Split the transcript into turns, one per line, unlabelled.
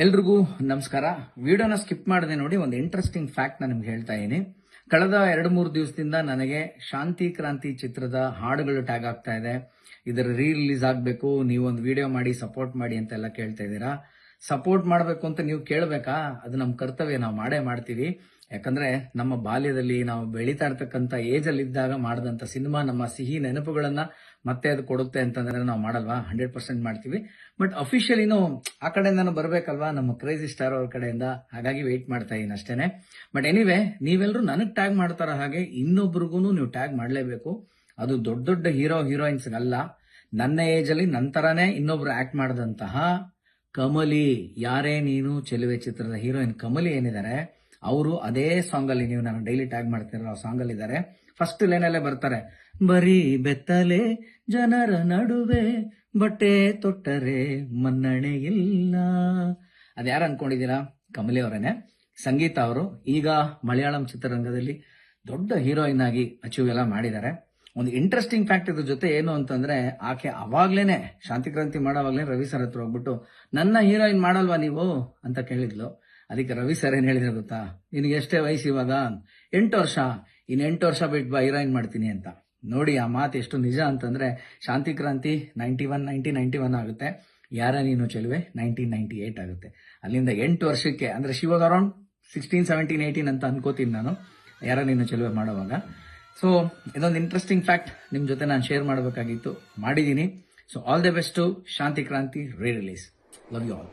ಎಲ್ರಿಗೂ ನಮಸ್ಕಾರ. ವಿಡಿಯೋನ ಸ್ಕಿಪ್ ಮಾಡದೆ ನೋಡಿ. ಒಂದು ಇಂಟ್ರೆಸ್ಟಿಂಗ್ ಫ್ಯಾಕ್ಟ್ ನಾನು ನಿಮ್ಗೆ ಹೇಳ್ತಾ ಇದ್ದೀನಿ. ಕಳೆದ 2-3 ದಿವಸದಿಂದ ನನಗೆ ಶಾಂತಿ ಕ್ರಾಂತಿ ಚಿತ್ರದ ಹಾಡುಗಳು ಟ್ಯಾಗ್ ಆಗ್ತಾ ಇದೆ. ಇದರ ರಿಲೀಸ್ ಆಗಬೇಕು, ನೀವು ಒಂದು ವಿಡಿಯೋ ಮಾಡಿ ಸಪೋರ್ಟ್ ಮಾಡಿ ಅಂತೆಲ್ಲ ಕೇಳ್ತಾ ಇದ್ದೀರಾ. ಸಪೋರ್ಟ್ ಮಾಡಬೇಕು ಅಂತ ನೀವು ಕೇಳಬೇಕಾ? ಅದು ನಮ್ಮ ಕರ್ತವ್ಯ, ನಾವು ಮಾಡೇ ಮಾಡ್ತೀವಿ. ಯಾಕಂದ್ರೆ ನಮ್ಮ ಬಾಲ್ಯದಲ್ಲಿ ನಾವು ಬೆಳೀತಾ ಇರ್ತಕ್ಕಂಥ ಏಜ್ ಅಲ್ಲಿ ಇದ್ದಾಗ ಮಾಡಿದಂತ ಸಿನಿಮಾ ನಮ್ಮ ಸಿಹಿ ನೆನಪುಗಳನ್ನ ಮತ್ತೆ ಅದು ಕೊಡುತ್ತೆ ಅಂತಂದ್ರೆ ನಾವು ಮಾಡಲ್ವಾ? 100% ಮಾಡ್ತೀವಿ. ಬಟ್ ಅಫಿಷಿಯಲಿನೂ ಆ ಕಡೆಯಿಂದಾನು ಬರ್ಬೇಕಲ್ವಾ, ನಮ್ಮ ಕ್ರೇಜಿ ಸ್ಟಾರ್ ಅವ್ರ ಕಡೆಯಿಂದ. ಹಾಗಾಗಿ ವೆಯ್ಟ್ ಮಾಡ್ತಾ ಇದೀನಿ ಅಷ್ಟೇನೆ. ಬಟ್ ಎನಿವೆ, ನೀವೆಲ್ಲರೂ ನನಗ್ ಟ್ಯಾಗ್ ಮಾಡ್ತಾರ ಹಾಗೆ ಇನ್ನೊಬ್ರಿಗೂ ನೀವು ಟ್ಯಾಗ್ ಮಾಡ್ಲೇಬೇಕು. ಅದು ದೊಡ್ಡ ದೊಡ್ಡ ಹೀರೋಯಿನ್ಸ್ ಅಲ್ಲ, ನನ್ನ ಏಜ್ ಅಲ್ಲಿ ನಂತರನೇ ಇನ್ನೊಬ್ರು ಆಕ್ಟ್ ಮಾಡಿದಂತಹ ಕಮಲಿ, ಯಾರೇ ನೀನು ಚೆಲುವೆ ಚಿತ್ರದ ಹೀರೋಯಿನ್ ಕಮಲಿ ಏನಿದ್ದಾರೆ, ಅವರು ಅದೇ ಸಾಂಗ್ ಅಲ್ಲಿ, ನೀವು ನಾನು ಡೈಲಿ ಟ್ಯಾಗ್ ಮಾಡ್ತಿರೋ ಆ ಸಾಂಗ್ ಅಲ್ಲಿ ಇದ್ದಾರೆ. ಫಸ್ಟ್ ಲೈನಲ್ಲೇ ಬರ್ತಾರೆ, ಬರೀ ಬೆತ್ತಲೆ ಜನರ ನಡುವೆ ಬಟ್ಟೆ ತೊಟ್ಟರೆ ಮನ್ನಣೆ ಇಲ್ಲ. ಅದ್ಯಾರು ಅನ್ಕೊಂಡಿದ್ದೀರಾ? ಕಮಲಿ ಅವರೇನೆ. ಸಂಗೀತ ಅವರು ಈಗ ಮಲಯಾಳಂ ಚಿತ್ರರಂಗದಲ್ಲಿ ದೊಡ್ಡ ಹೀರೋಯಿನ್ ಆಗಿ ಅಚೀವ್ ಎಲ್ಲ ಮಾಡಿದ್ದಾರೆ. ಒಂದು ಇಂಟ್ರೆಸ್ಟಿಂಗ್ ಫ್ಯಾಕ್ಟ್ ಇದ್ರ ಜೊತೆ ಏನು ಅಂತಂದ್ರೆ, ಆಕೆ ಅವಾಗ್ಲೇನೆ ಶಾಂತಿಕ್ರಾಂತಿ ಮಾಡೋವಾಗ್ಲೇ ರವಿ ಸರ್ ಹತ್ರ ಹೋಗ್ಬಿಟ್ಟು, ನನ್ನ ಹೀರೋಯಿನ್ ಮಾಡಲ್ವಾ ನೀವು ಅಂತ ಕೇಳಿದ್ಲು. ಅದಕ್ಕೆ ರವಿ ಸರ್ ಏನ್ ಹೇಳಿದ್ರೆ ಗೊತ್ತಾ, ನಿನಗೆ ಎಷ್ಟೇ ವಯಸ್ಸು ಇವಾಗ? 8 ವರ್ಷ. ಇನ್ 8 ವರ್ಷ ಬಿಟ್ಟು ಬಾ, ಹೀರೋಯಿನ್ ಮಾಡ್ತೀನಿ ಅಂತ. ನೋಡಿ ಆ ಮಾತು ಎಷ್ಟು ನಿಜ ಅಂತಂದ್ರೆ, ಶಾಂತಿಕ್ರಾಂತಿ 1991 ಆಗುತ್ತೆ, ಯಾರ ನೀನು ಚೆಲುವೆ 1998 ಆಗುತ್ತೆ. ಅಲ್ಲಿಂದ 8 ವರ್ಷಕ್ಕೆ ಅಂದ್ರೆ ಶಿವಾಗ ಅರೌಂಡ್ 16, 17, 18 ಅಂತ ಅನ್ಕೋತೀನಿ ನಾನು, ಯಾರ ನೀನು ಚೆಲುವೆ ಮಾಡೋವಾಗ. ಸೊ ಇದೊಂದು ಇಂಟ್ರೆಸ್ಟಿಂಗ್ ಫ್ಯಾಕ್ಟ್ ನಿಮ್ ಜೊತೆ ನಾನು ಶೇರ್ ಮಾಡಬೇಕಾಗಿತ್ತು, ಮಾಡಿದೀನಿ. So all the best to Shanti Kranti re release. Love you all.